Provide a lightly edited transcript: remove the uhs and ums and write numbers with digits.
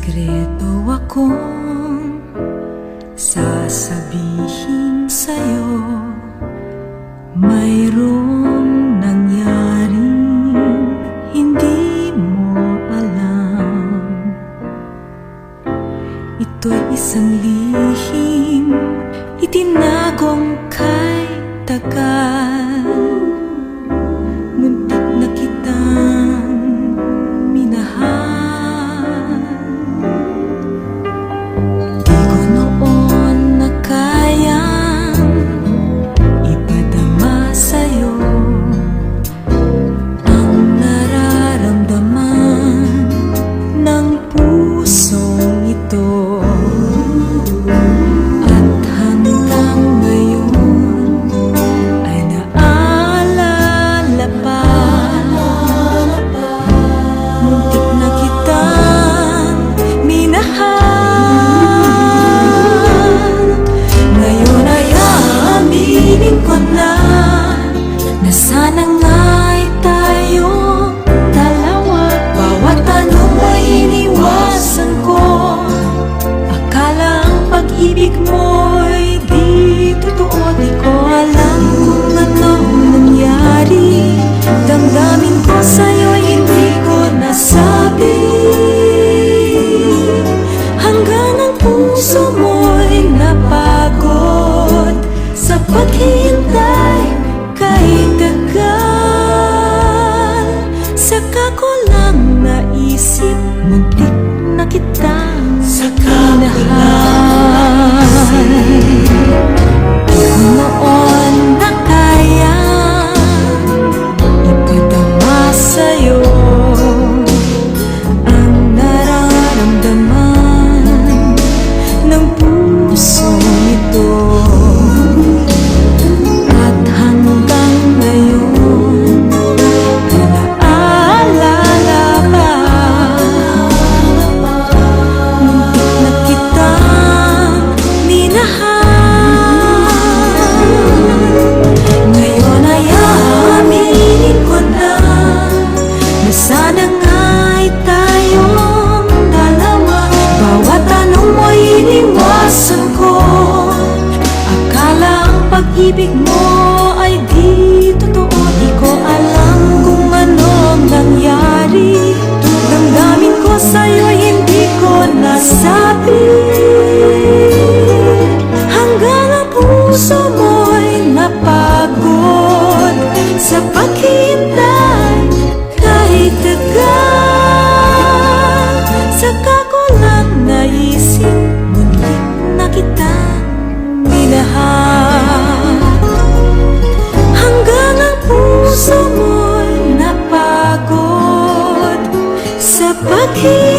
sikreto akong sasabihin sa'yo. Mayroong nangyaring hindi mo alam. Ito'y isang lihim itinagong kay tagal. Muntik na kitang minahal. Di ko noon na kayang ipadama sa'yo ang nararamdaman ng pusong ito. At hanggang ngayon ay naaalala pa. Muntik na kitang minahal. Ngayon ay aaminin ko na sana nga'y tayong dalawa. Bawat tanong ay iniwasan ko. Akala ang pag-ibig mo'y di totoo. Di ko alam kung anong nangyari. Damdamin ko sa'yo'y hindi ko nasabi. Hanggang ang puso mo'y napagod sa paghihintay kahit tagal. Saka ko lang naisip, muntik na kitang minahal. Di ko noon na kaya ipadama sa'yo ang nararamdaman ng puso ito. At hanggang ngayon ay naaalala pa. Muntik na kitang minahal. Ngayon ay aaminin ko na sana nga'y tayong dalawa. Bawat tanong mo'y iniwasan ko. Akala ang pag-ibig mo ay di totoo. Di ko alam kung anong nangyari. Damdamin ko sa'yo'y hindi ko nasabi. Hanggang ang puso mo'y napagod sa paghihintay kahit tagal. Saka ko lang naisip, muntik na kitang minahal. Hanggang ang puso mo'y napagod sa paghihintay